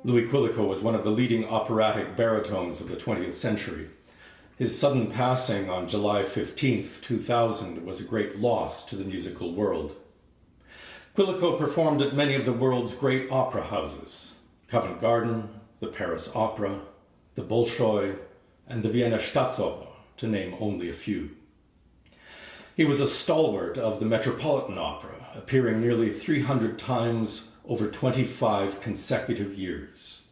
Louis Quilico was one of the leading operatic baritones of the 20th century. His sudden passing on July 15, 2000, was a great loss to the musical world. Quilico performed at many of the world's great opera houses: Covent Garden, the Paris Opera, the Bolshoi, and the Vienna Staatsoper, to name only a few. He was a stalwart of the Metropolitan Opera, appearing nearly 300 times over 25 consecutive years.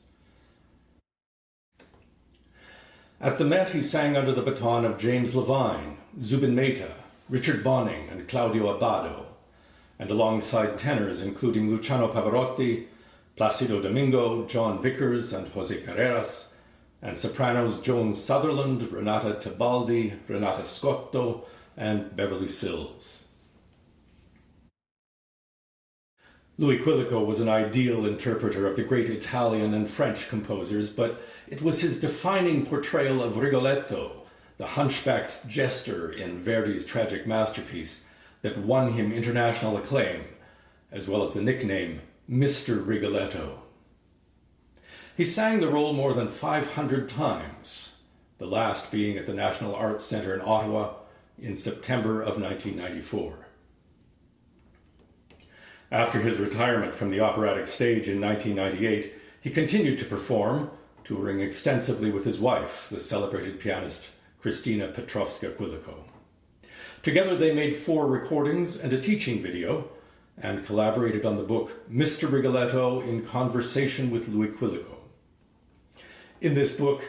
At the Met, he sang under the baton of James Levine, Zubin Mehta, Richard Bonynge and Claudio Abbado, and alongside tenors including Luciano Pavarotti, Placido Domingo, John Vickers and José Carreras, and sopranos Joan Sutherland, Renata Tebaldi, Renata Scotto, and Beverly Sills. Louis Quilico was an ideal interpreter of the great Italian and French composers, but it was his defining portrayal of Rigoletto, the hunchbacked jester in Verdi's tragic masterpiece, that won him international acclaim, as well as the nickname Mr. Rigoletto. He sang the role more than 500 times, the last being at the National Arts Centre in Ottawa in September of 1994. After his retirement from the operatic stage in 1998, he continued to perform, touring extensively with his wife, the celebrated pianist Christina Petrowska Quilico. Together they made 4 recordings and a teaching video, and collaborated on the book Mr. Rigoletto in Conversation with Louis Quilico. In this book,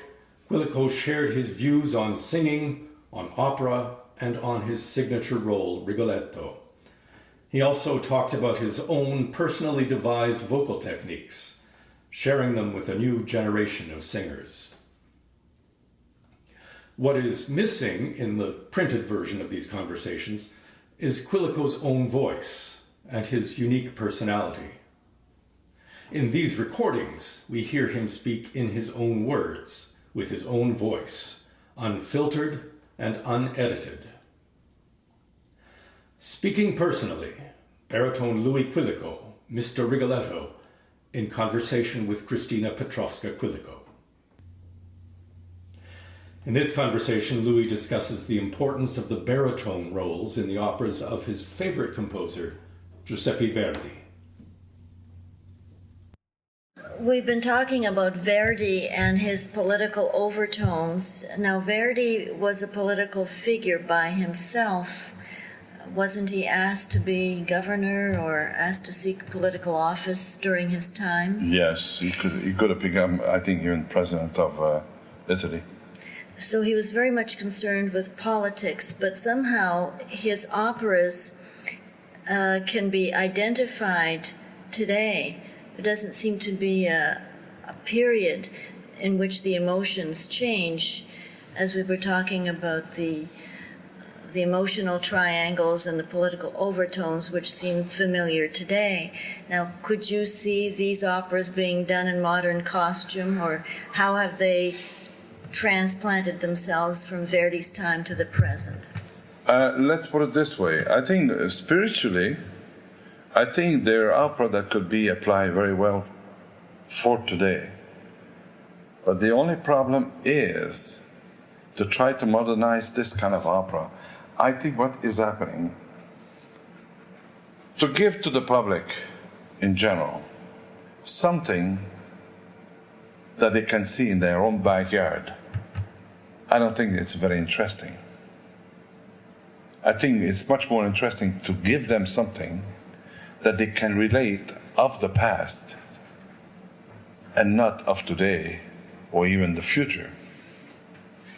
Quilico shared his views on singing, on opera, and on his signature role, Rigoletto. He also talked about his own personally devised vocal techniques, sharing them with a new generation of singers. What is missing in the printed version of these conversations is Quilico's own voice and his unique personality. In these recordings, we hear him speak in his own words, with his own voice, unfiltered and unedited. Speaking personally, baritone Louis Quilico, Mr. Rigoletto, in conversation with Christina Petrowska Quilico. In this conversation, Louis discusses the importance of the baritone roles in the operas of his favorite composer, Giuseppe Verdi. We've been talking about Verdi and his political overtones. Now, Verdi was a political figure by himself. Wasn't he asked to be governor or asked to seek political office during his time? Yes, he could have become, I think, even president of Italy. So he was very much concerned with politics, but somehow his operas can be identified today. There doesn't seem to be a period in which the emotions change, as we were talking about the emotional triangles and the political overtones which seem familiar today. Now, could you see these operas being done in modern costume, or how have they transplanted themselves from Verdi's time to the present? Let's put it this way. I think spiritually, I think there are opera that could be applied very well for today. But the only problem is to try to modernize this kind of opera. I think what is happening, to give to the public in general something that they can see in their own backyard, I don't think it's very interesting. I think it's much more interesting to give them something that they can relate of the past and not of today or even the future.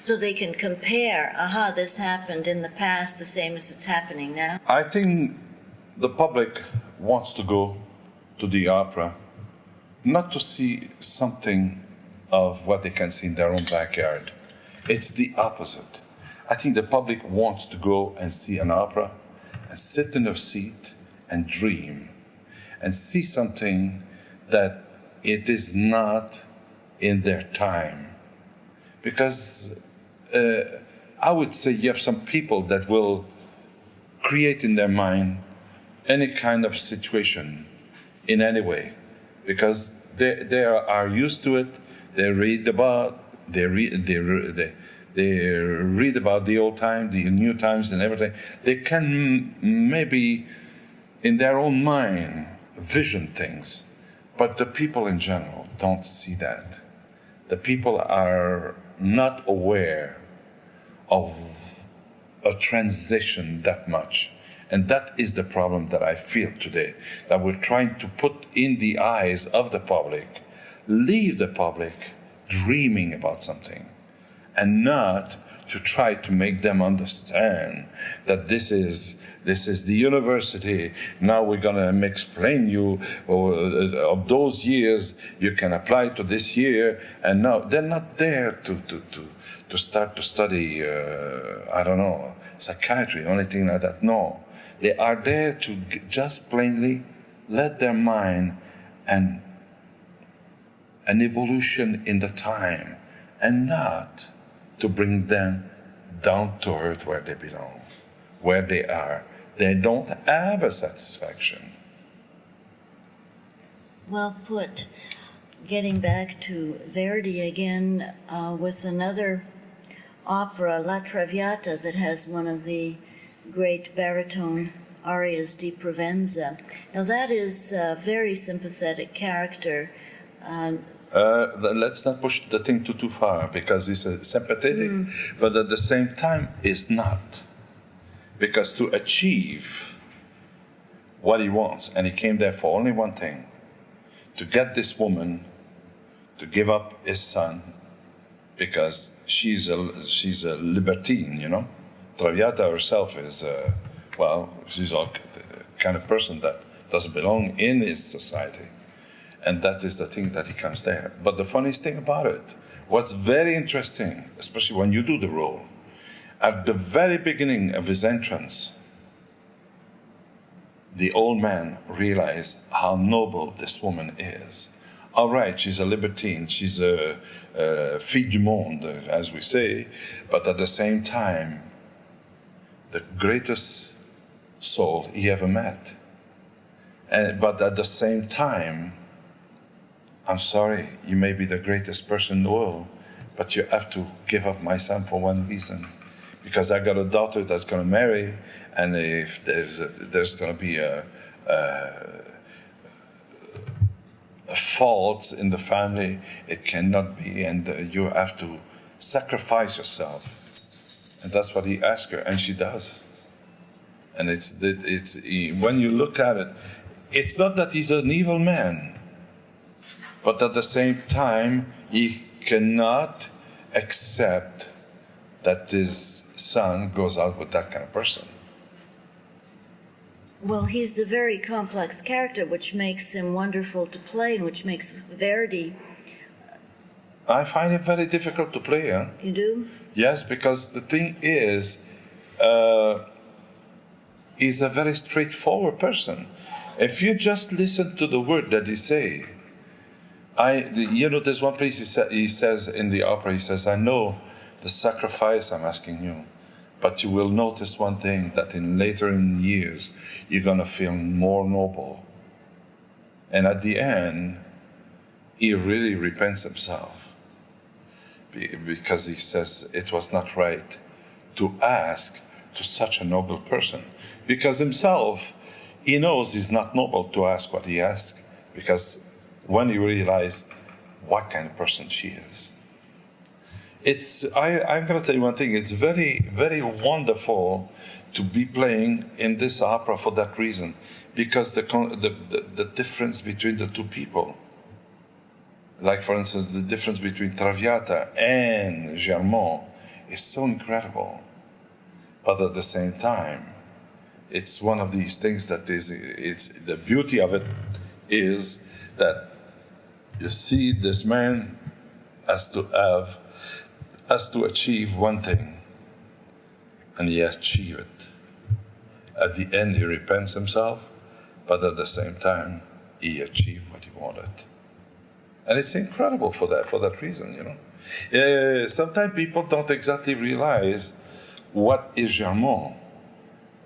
So they can compare, this happened in the past the same as it's happening now? I think the public wants to go to the opera not to see something of what they can see in their own backyard. It's the opposite. I think the public wants to go and see an opera and sit in a seat and dream and see something that it is not in their time. Because I would say you have some people that will create in their mind any kind of situation in any way, because they are used to it. They read about the old time, the new times, and everything. They can maybe, in their own mind, vision things, but the people in general don't see that. The people are not aware of a transition that much. And that is the problem that I feel today, that we're trying to put in the eyes of the public, leave the public dreaming about something, and not to try to make them understand that this is the university. Now we're going to explain you of those years you can apply to this year, and now they're not there to start to study I don't know, psychiatry or anything like that. No, they are there to just plainly let their mind and an evolution in the time, and not to bring them down to earth where they belong, where they are. They don't have a satisfaction. Well put. Getting back to Verdi again, with another opera, La Traviata, that has one of the great baritone arias di Provenza. Now that is a very sympathetic character. Let's not push the thing too far, because it's sympathetic, but at the same time it's not. Because to achieve what he wants, and he came there for only one thing, to get this woman to give up his son, because she's a libertine, you know. Traviata herself is, she's a kind of person that doesn't belong in his society. And that is the thing that he comes there. But the funniest thing about it, what's very interesting, especially when you do the role, at the very beginning of his entrance, the old man realized how noble this woman is. All right, she's a libertine, she's a fille du monde, as we say, but at the same time, the greatest soul he ever met. But at the same time, I'm sorry, you may be the greatest person in the world, but you have to give up my son for one reason. Because I got a daughter that's going to marry, and if there's going to be a fault in the family, it cannot be, and you have to sacrifice yourself. And that's what he asked her, and she does. And it's when you look at it, it's not that he's an evil man, but at the same time, he cannot accept that his son goes out with that kind of person. Well, he's a very complex character, which makes him wonderful to play, and which makes Verdi... I find it very difficult to play, huh? You do? Yes, because the thing is, he's a very straightforward person. If you just listen to the word that he say, there's one place he says in the opera, he says, I know the sacrifice I'm asking you, but you will notice one thing, that later in years, you're going to feel more noble. And at the end, he really repents himself, because he says it was not right to ask to such a noble person. Because himself, he knows he's not noble to ask what he asks, because when he realized what kind of person she is. I'm going to tell you one thing, it's very, very wonderful to be playing in this opera for that reason, because the difference between the two people, like for instance the difference between Traviata and Germont, is so incredible. But at the same time, It's one of these things that it's the beauty of it is that you see this man has to achieve one thing, and he has achieved it. At the end, he repents himself, but at the same time, he achieved what he wanted. And it's incredible for that reason, you know. Sometimes people don't exactly realize what is Germont.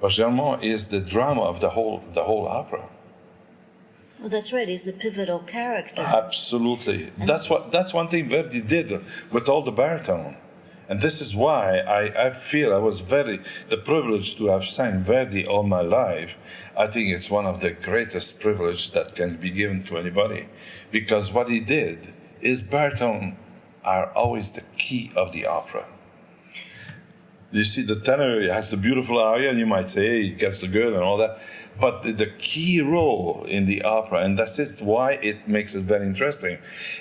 But Germont is the drama of the whole opera. Well, that's right. He's the pivotal character. Absolutely. That's one thing Verdi did with all the baritone. And this is why I feel I was the privilege to have sang Verdi all my life. I think it's one of the greatest privilege that can be given to anybody. Because what he did is baritone are always the key of the opera. You see, the tenor has the beautiful aria, and you might say, hey, he gets the girl and all that. But the key role in the opera, and that's why it makes it very interesting,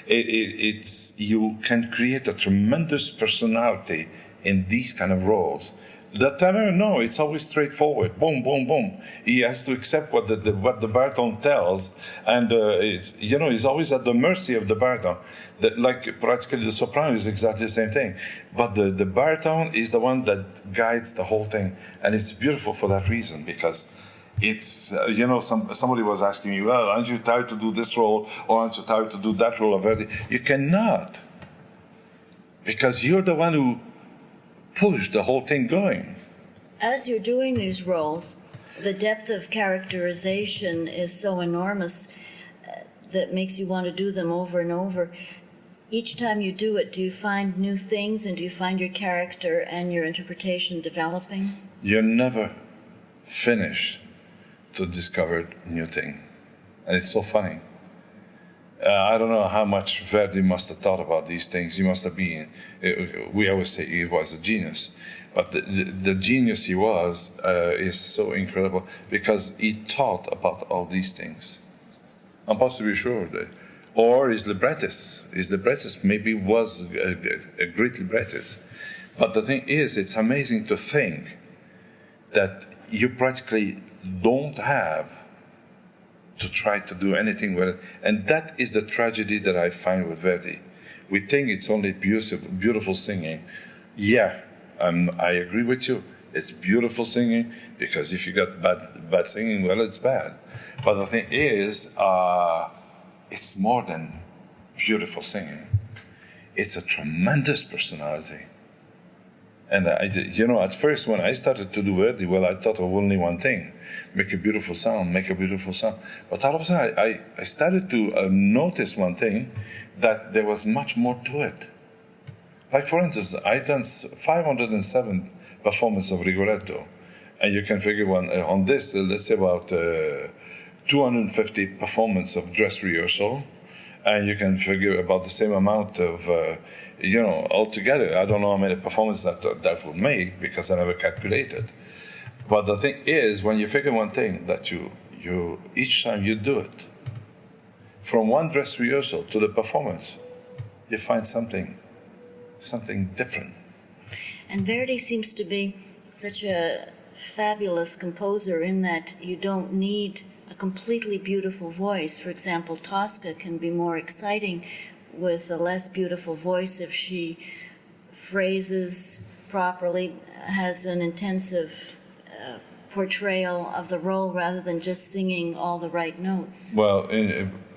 you can create a tremendous personality in these kind of roles. The tenor, no, it's always straightforward. Boom, boom, boom. He has to accept what the baritone tells, and he's always at the mercy of the baritone. Like practically the soprano is exactly the same thing, but the baritone is the one that guides the whole thing, and it's beautiful for that reason because it's somebody was asking me, well, aren't you tired to do this role or aren't you tired to do that role of Verdi? You cannot, because you're the one who push the whole thing going. As you're doing these roles, the depth of characterization is so enormous that makes you want to do them over and over. Each time you do it, do you find new things and do you find your character and your interpretation developing? You're never finished to discover new thing. And it's so funny. I don't know how much Verdi must have thought about these things. He must have been, we always say he was a genius. But the genius he was is so incredible because he thought about all these things. I'm possibly sure that. Or his librettist. His librettist maybe was a great librettist. But the thing is, it's amazing to think that you practically don't have to try to do anything with it. And that is the tragedy that I find with Verdi. We think it's only beautiful singing. Yeah, I agree with you. It's beautiful singing, because if you got bad singing, well, it's bad. But the thing is, it's more than beautiful singing. It's a tremendous personality. And at first when I started to do Verdi, well, I thought of only one thing: make a beautiful sound, make a beautiful sound. But all of a sudden, I started to notice one thing, that there was much more to it. Like, for instance, I done 507 performances of Rigoletto, and you can figure on this, let's say about 250 performances of dress rehearsal, and you can figure about the same amount of altogether. I don't know how many performances that would make, because I never calculated. But the thing is, when you figure one thing, that you each time you do it, from one dress rehearsal to the performance, you find something different. And Verdi seems to be such a fabulous composer in that you don't need a completely beautiful voice. For example, Tosca can be more exciting with a less beautiful voice if she phrases properly, has an intensive portrayal of the role rather than just singing all the right notes. Well,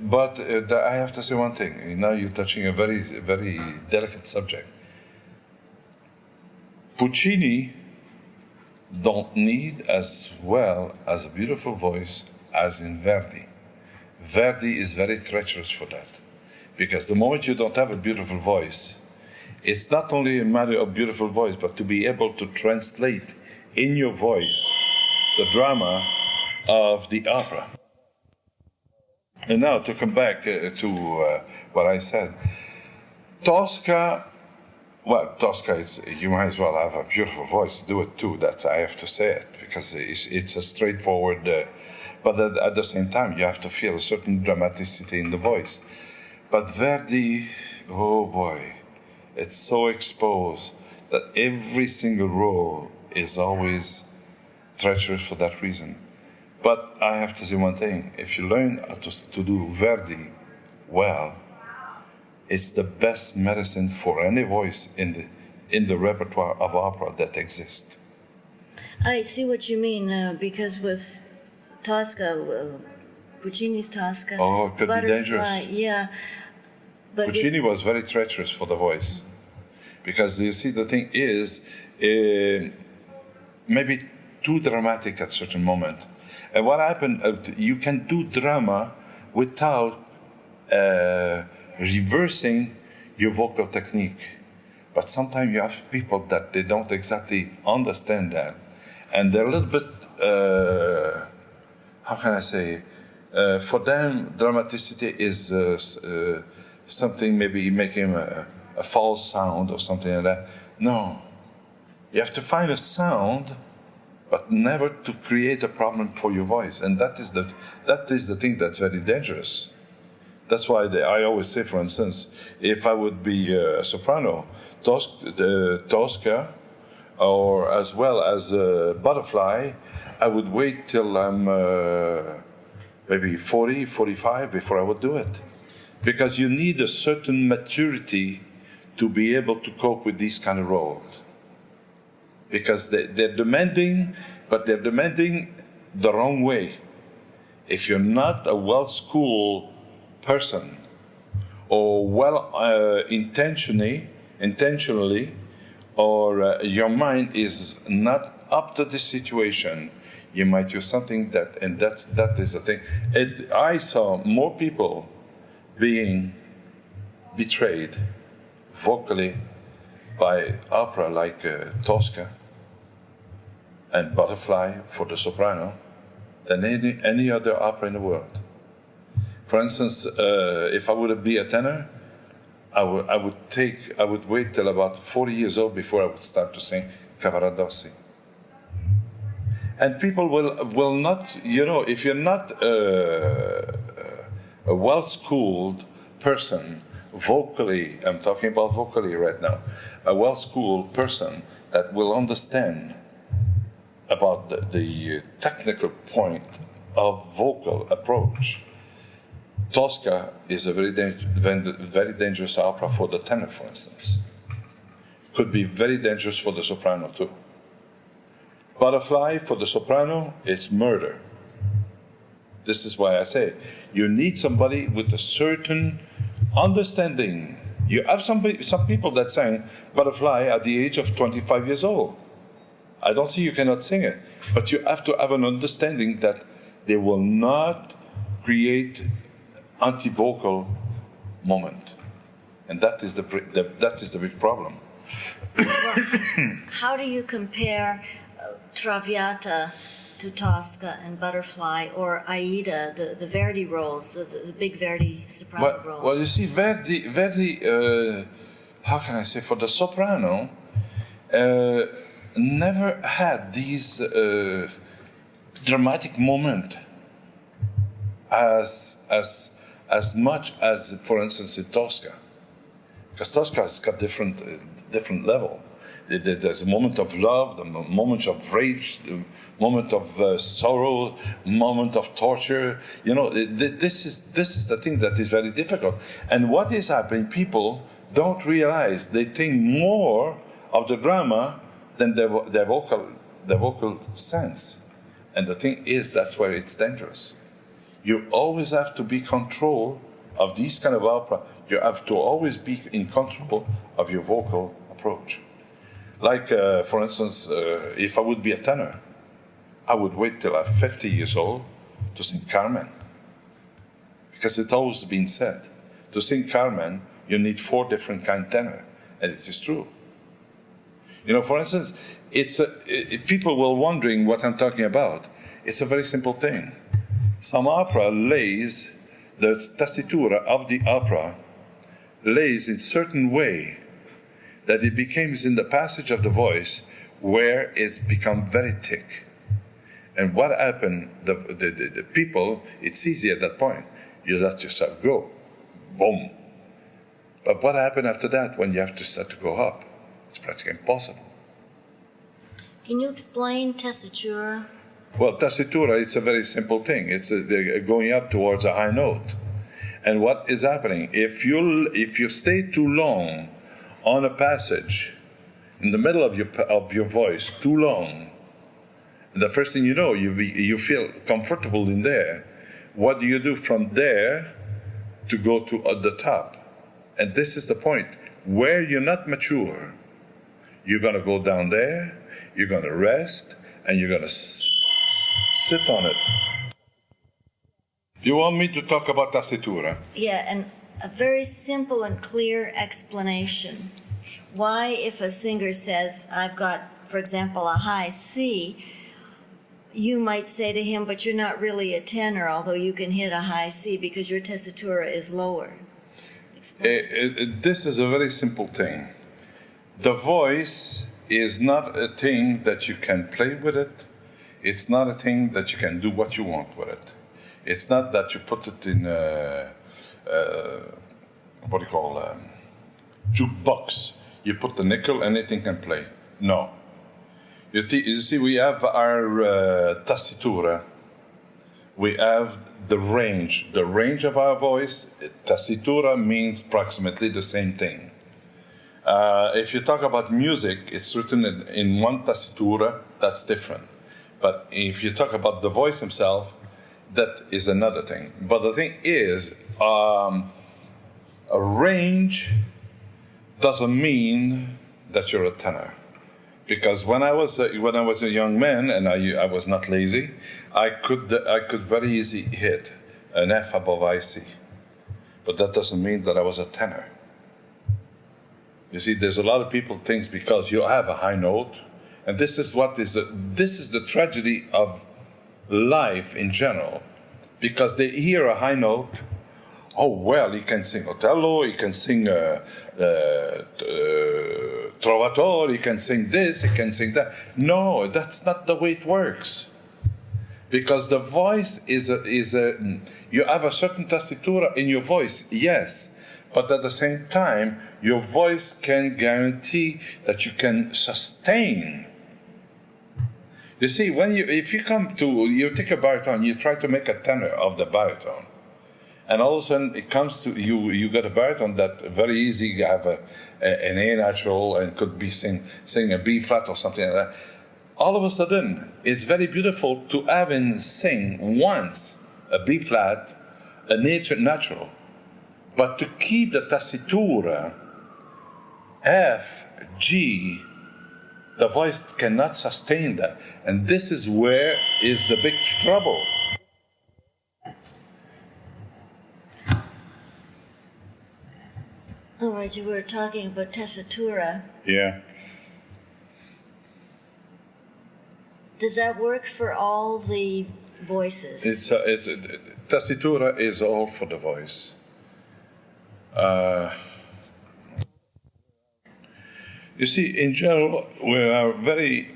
but I have to say one thing. Now you're touching a very, very delicate subject. Puccini don't need as well as a beautiful voice as in Verdi. Verdi is very treacherous for that. Because the moment you don't have a beautiful voice, it's not only a matter of beautiful voice, but to be able to translate in your voice the drama of the opera. And now to come back to what I said, Tosca, you might as well have a beautiful voice to do it too. I have to say it, because it's a straightforward, but at the same time, you have to feel a certain dramaticity in the voice. But Verdi, oh boy, it's so exposed that every single role is always treacherous for that reason. But I have to say one thing: if you learn to do Verdi well, it's the best medicine for any voice in the repertoire of opera that exists. I see what you mean, because with Tosca, Puccini's Tosca, Oh, it could be dangerous. Yeah. But Puccini was very treacherous for the voice, because you see, the thing is, maybe too dramatic at certain moment. And what happened? You can do drama without reversing your vocal technique. But sometimes you have people that they don't exactly understand that, and they're a little bit. How can I say? For them, dramaticity is something maybe making a false sound or something like that. No, you have to find a sound, but never to create a problem for your voice, and that is the thing that's very dangerous. That's why I always say, for instance, if I would be a soprano, Tosca, or as well as Butterfly, I would wait till I'm maybe 40, 45 before I would do it. Because you need a certain maturity to be able to cope with these kind of roles. Because they're demanding, but they're demanding the wrong way. If you're not a well-schooled person, or intentionally, or your mind is not up to the situation, you might do something that is the thing. I saw more people being betrayed vocally by opera like Tosca and Butterfly for the soprano than any other opera in the world. For instance, if I would be a tenor, I would wait till about 40 years old before I would start to sing Cavaradossi. And people will not, if you're not a well-schooled person, vocally, I'm talking about vocally right now, a well-schooled person that will understand about the technical point of vocal approach. Tosca is a very dangerous opera for the tenor, for instance. Could be very dangerous for the soprano too. Butterfly for the soprano, it's murder. This is why I say you need somebody with a certain understanding. You have some people that sang Butterfly at the age of 25 years old. I don't say you cannot sing it, but you have to have an understanding that they will not create anti-vocal moment, and that is the big problem. Well, how do you compare Traviata to Tosca and Butterfly, or Aida, the Verdi roles, the big Verdi soprano roles? Well, you see, Verdi, how can I say, for the soprano, never had these dramatic moment as much as, for instance, in Tosca. Because Tosca has got different level. There's a moment of love, the moment of rage, the moment of sorrow, moment of torture. This is the thing that is very difficult. And what is happening? People don't realize they think more of the drama than their vocal sense. And the thing is, that's where it's dangerous. You always have to be in control of these kind of opera. You have to always be in control of your vocal approach. Like, for instance, if I would be a tenor, I would wait till I'm 50 years old to sing Carmen. Because it's always been said, to sing Carmen, you need 4 different kind of tenor. And it is true. For instance, people were wondering what I'm talking about. It's a very simple thing. Some opera lays, the tessitura of the opera lays in certain way that it becomes in the passage of the voice where it's become very thick. And what happened, the people, it's easy at that point. You let yourself go. Boom. But what happened after that when you have to start to go up? It's practically impossible. Can you explain tessitura? Well, tessitura, it's a very simple thing. It's going up towards a high note. And what is happening? If you stay too long on a passage, in the middle of your voice, too long, the first thing you know, you feel comfortable in there. What do you do from there to go to the top? And this is the point. Where you're not mature, you're going to go down there, you're going to rest, and you're going to sit on it. You want me to talk about tessitura? Yeah, and a very simple and clear explanation. Why, if a singer says, I've got, for example, a high C, you might say to him, but you're not really a tenor, although you can hit a high C because your tessitura is lower. This is a very simple thing. The voice is not a thing that you can play with it. It's not a thing that you can do what you want with it. It's not that you put it in what do you call jukebox. You put the nickel, anything can play. No. You see, we have our tessitura. We have the range of our voice. Tessitura means approximately the same thing. If you talk about music, it's written in one tessitura, that's different. But if you talk about the voice himself, that is another thing. But the thing is, a range doesn't mean that you're a tenor. Because when I was a young man and I was not lazy, I could very easily hit an F above IC, but that doesn't mean that I was a tenor. You see, there's a lot of people think because you have a high note, and this is the tragedy of life in general, because they hear a high note. Oh well, he can sing Otello, he can sing Trovatore, he can sing this, he can sing that. No, that's not the way it works. Because the voice is you have a certain tessitura in your voice, yes, but at the same time, your voice can guarantee that you can sustain. You see, if you take a baritone, you try to make a tenor of the baritone. And all of a sudden, it comes to you get a baritone that very easy you have an A natural and could be sing a B flat or something like that. All of a sudden, it's very beautiful to have him sing once a B flat, a natural, but to keep the tessitura, F, G, the voice cannot sustain that, and this is where is the big trouble. All right, you were talking about tessitura. Yeah. Does that work for all the voices? Tessitura is all for the voice. You see, in general, we are very,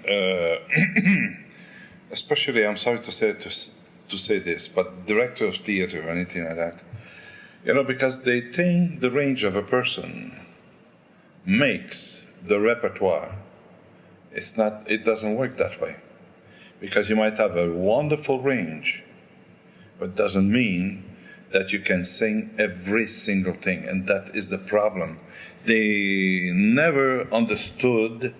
especially, I'm sorry to say this, but director of theater or anything like that, because they think the range of a person makes the repertoire. It doesn't work that way. Because you might have a wonderful range, but it doesn't mean that you can sing every single thing, and that is the problem. They never understood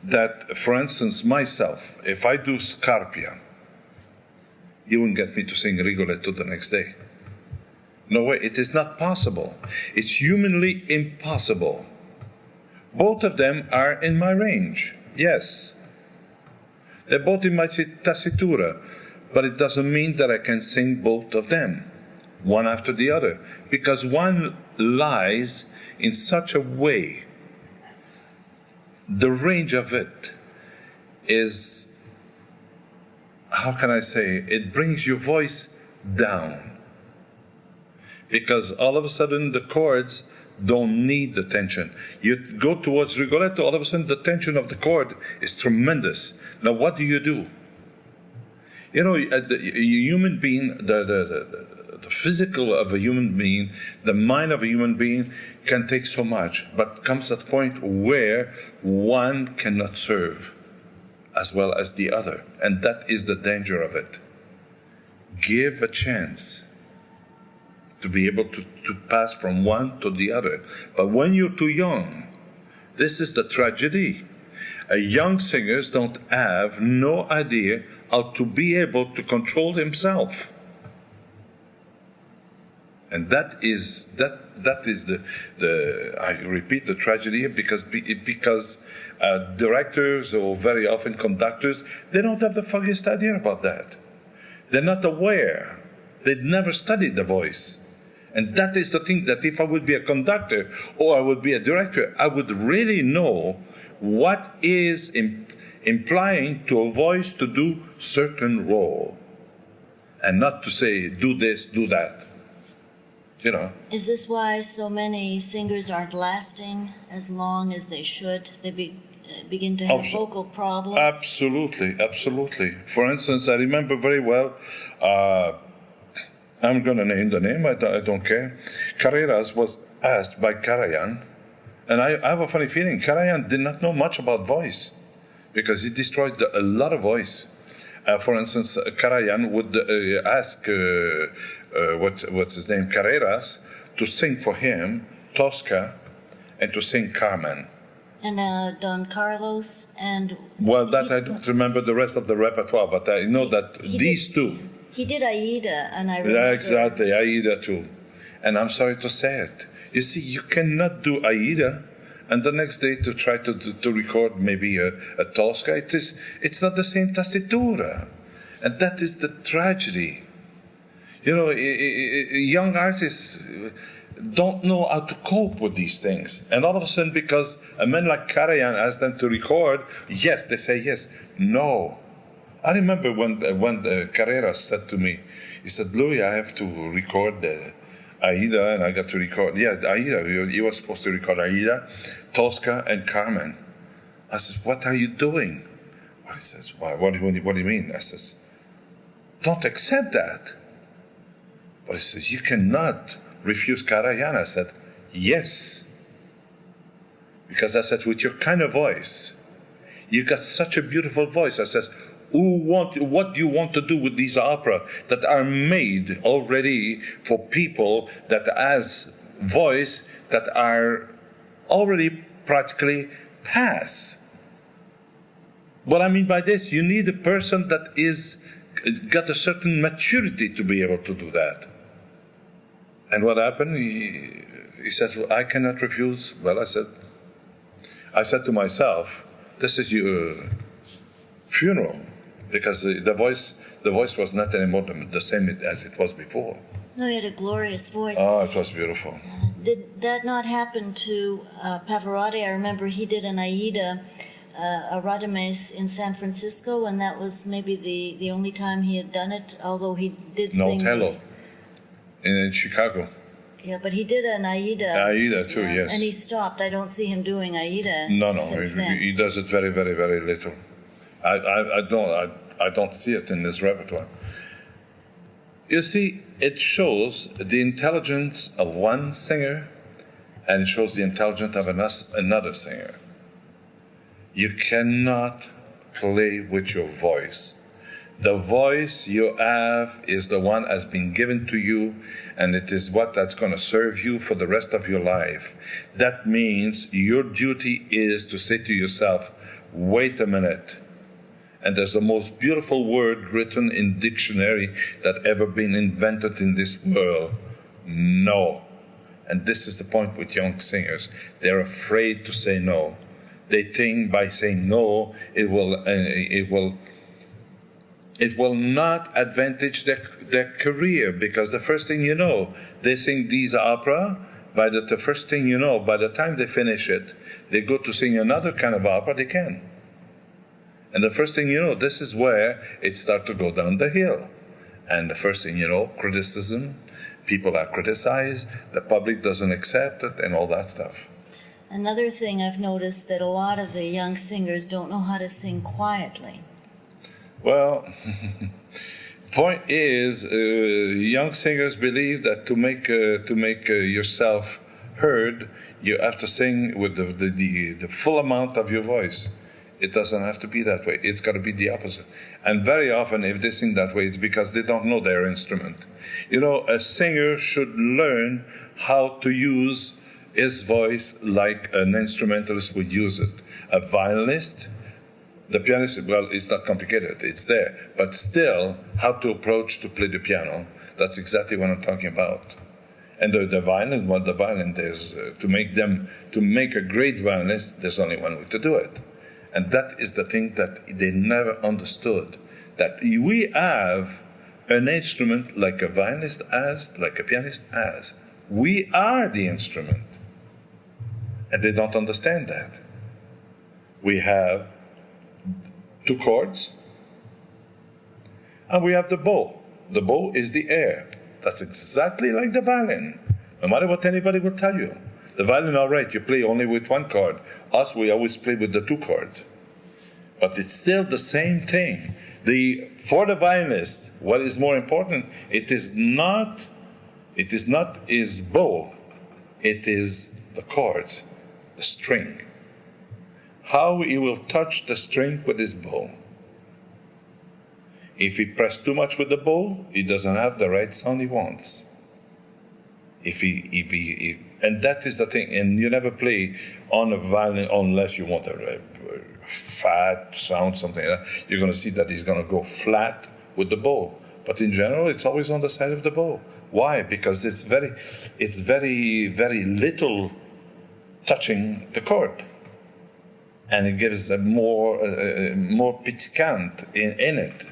that, for instance, myself, if I do Scarpia, you won't get me to sing Rigoletto the next day. No way, it is not possible. It's humanly impossible. Both of them are in my range, yes. They're both in my tessitura, but it doesn't mean that I can sing both of them, one after the other, because one lies in such a way, the range of it is, how can I say, it brings your voice down. Because all of a sudden the chords don't need the tension. You go towards Rigoletto, all of a sudden the tension of the chord is tremendous. Now what do? The human being, the physical of a human being, the mind of a human being can take so much, but comes at a point where one cannot serve as well as the other. And that is the danger of it. Give a chance to be able to pass from one to the other. But when you're too young, this is the tragedy. Young singers don't have no idea how to be able to control himself. And that is the I repeat, the tragedy, because directors or very often conductors, they don't have the foggiest idea about that. They're not aware. They've never studied the voice. And that is the thing, that if I would be a conductor or I would be a director, I would really know what is implying to a voice to do certain role. And not to say, do this, do that. You know. Is this why so many singers aren't lasting as long as they should? They begin to have vocal problems? Absolutely, absolutely. For instance, I remember very well, I'm going to name the name, I don't care. Carreras was asked by Karajan, and I have a funny feeling, Karajan did not know much about voice, because he destroyed a lot of voice. For instance, Karajan would ask, what's his name, Carreras, to sing for him Tosca and to sing Carmen. And Don Carlos and... Well, that I don't remember the rest of the repertoire, but I know that these two... He did Aida, and I remember... Exactly, Aida too. And I'm sorry to say it. You see, you cannot do Aida and the next day to try to record maybe a Tosca. It's not the same tessitura. And that is the tragedy. You know, young artists don't know how to cope with these things. And all of a sudden, because a man like Karajan asked them to record, yes, they say yes. No. I remember when Carreras said to me, he said, Louis, I have to record Aida, and I got to record, Aida, you were supposed to record Aida, Tosca, and Carmen. I said, what are you doing? Well, he says, what do you mean? I says, don't accept that. But he says, you cannot refuse Karajan. I said, yes. Because I said, with your kind of voice, you got such a beautiful voice. I says, what do you want to do with these opera that are made already for people that has voice that are already practically past? What I mean by this, you need a person that is got a certain maturity to be able to do that. And what happened? He said, well, I cannot refuse. Well, I said to myself, this is your funeral, because the voice was not anymore the same as it was before. No, he had a glorious voice. Oh, it was beautiful. Did that not happen to Pavarotti? I remember he did an Aida, a Radames in San Francisco, and that was maybe the only time he had done it, although he did sing... No, Tello, in Chicago. Yeah, but he did an Aida. Aida too, yes. And he stopped. I don't see him doing Aida. No, since then. He does it very, very, very little. I don't see it in this repertoire. You see, it shows the intelligence of one singer, and it shows the intelligence of another singer. You cannot play with your voice. The voice you have is the one that has been given to you, and it is what that's going to serve you for the rest of your life. That means your duty is to say to yourself, wait a minute. And there's the most beautiful word written in dictionary that ever been invented in this world. No. And this is the point with young singers. They're afraid to say no. They think by saying no, it will not advantage their career, because the first thing you know, they sing these opera. The first thing you know, by the time they finish it, they go to sing another kind of opera. They can. And the first thing you know, this is where it starts to go down the hill. And the first thing you know, criticism, people are criticized, the public doesn't accept it, and all that stuff. Another thing I've noticed, that a lot of the young singers don't know how to sing quietly. Well, point is, young singers believe that to make yourself heard, you have to sing with the full amount of your voice. It doesn't have to be that way. It's got to be the opposite. And very often, if they sing that way, it's because they don't know their instrument. You know, a singer should learn how to use his voice like an instrumentalist would use it. A violinist, the pianist, well, it's not complicated. It's there. But still, how to approach to play the piano, that's exactly what I'm talking about. And the violin, well, the violin, there's, to make a great violinist, there's only one way to do it. And that is the thing that they never understood, that we have an instrument like a violinist has, like a pianist has. We are the instrument. And they don't understand that. We have 2 chords, and we have the bow. The bow is the air. That's exactly like the violin, no matter what anybody will tell you. The violin, all right, you play only with 1 chord. Us, we always play with the 2 chords. But it's still the same thing. For the violinist, what is more important, it is not his bow, it is the chords, the string. How he will touch the string with his bow. If he presses too much with the bow, he doesn't have the right sound he wants. And that is the thing. And you never play on a violin unless you want a fat sound, something like that. You're going to see that he's going to go flat with the bow. But in general, it's always on the side of the bow. Why? Because it's very, very little touching the chord. And it gives a more piquant in it.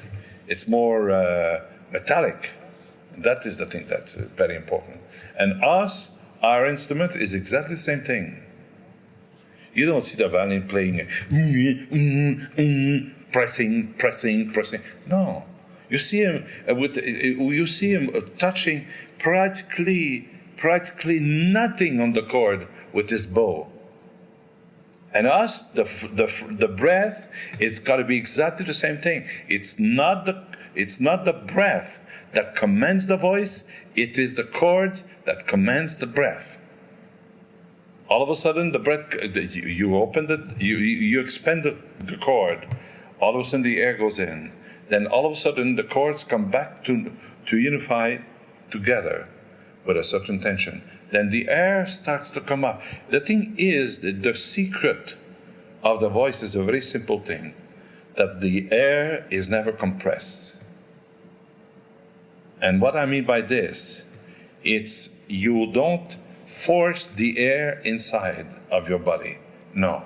It's more metallic. That is the thing that's very important. And our instrument is exactly the same thing. You don't see the violin playing pressing. No, you see him touching practically nothing on the chord with his bow. And the breath, it's got to be exactly the same thing. It's not the breath that commands the voice, it is the chords that commands the breath. All of a sudden, the breath, you open it, you expand the chord, all of a sudden the air goes in. Then all of a sudden the chords come back to unify together with a certain tension. Then the air starts to come up. The thing is, that the secret of the voice is a very simple thing, that the air is never compressed. And what I mean by this, it's you don't force the air inside of your body. No.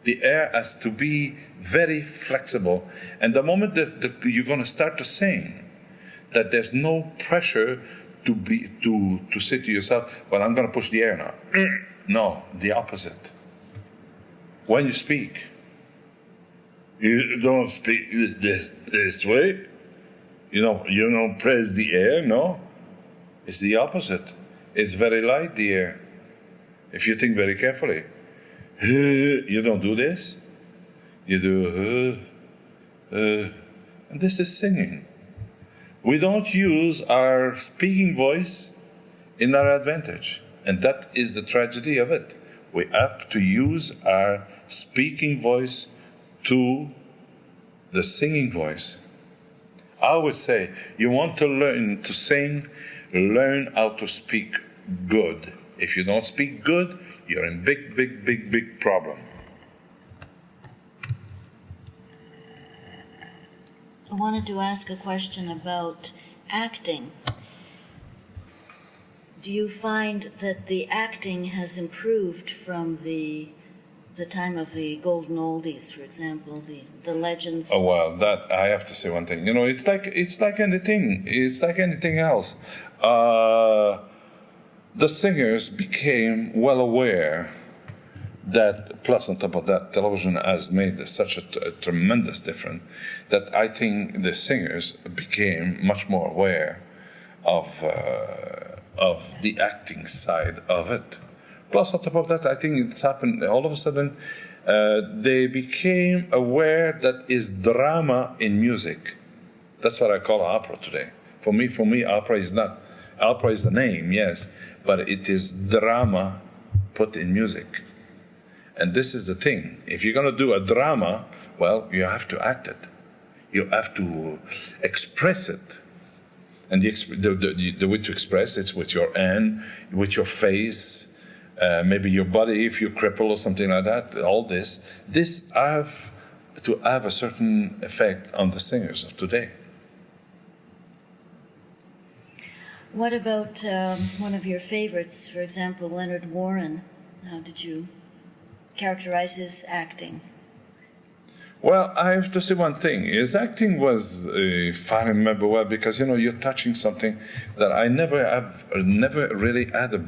The air has to be very flexible. And the moment that you're going to start to sing, that there's no pressure to say to yourself, well, I'm going to push the air now. No, the opposite. When you speak, you don't speak this way. You don't press the air, no. It's the opposite. It's very light, the air. If you think very carefully, you don't do this. You do, and this is singing. We don't use our speaking voice in our advantage. And that is the tragedy of it. We have to use our speaking voice to the singing voice. I always say, you want to learn to sing, learn how to speak good. If you don't speak good, you're in big problem. I wanted to ask a question about acting. Do you find that the acting has improved from the time of the golden oldies, for example, the legends? Oh well, that I have to say one thing. It's like anything. It's like anything else. The singers became well aware that, plus on top of that, television has made such a tremendous difference that I think the singers became much more aware of the acting side of it. Plus on top of that, I think it's happened all of a sudden. They became aware that is drama in music. That's what I call opera today. For me, opera is not. Opera is the name, yes, but it is drama put in music. And this is the thing. If you're going to do a drama, well, you have to act it. You have to express it. And the way to express it's with your hand, with your face, maybe your body if you cripple or something like that. All this have to have a certain effect on the singers of today. What about one of your favorites, for example, Leonard Warren? How did you characterize his acting? Well, I have to say one thing. His acting was, if I remember well, because you're touching something that I never really had a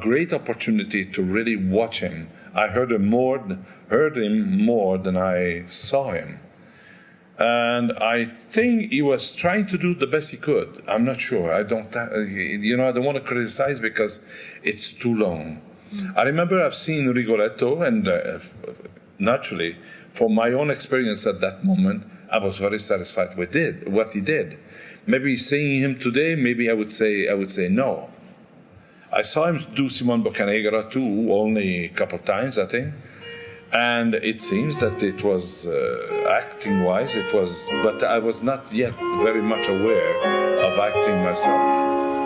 great opportunity to really watch him. I heard him more than I saw him. And I think he was trying to do the best he could. I'm not sure. I don't want to criticize because it's too long. I remember I've seen Rigoletto, and naturally, from my own experience at that moment, I was very satisfied with what he did. Maybe seeing him today, maybe I would say no. I saw him do Simon Boccanegra too, only a couple of times, I think. And it seems that it was, acting-wise, but I was not yet very much aware of acting myself.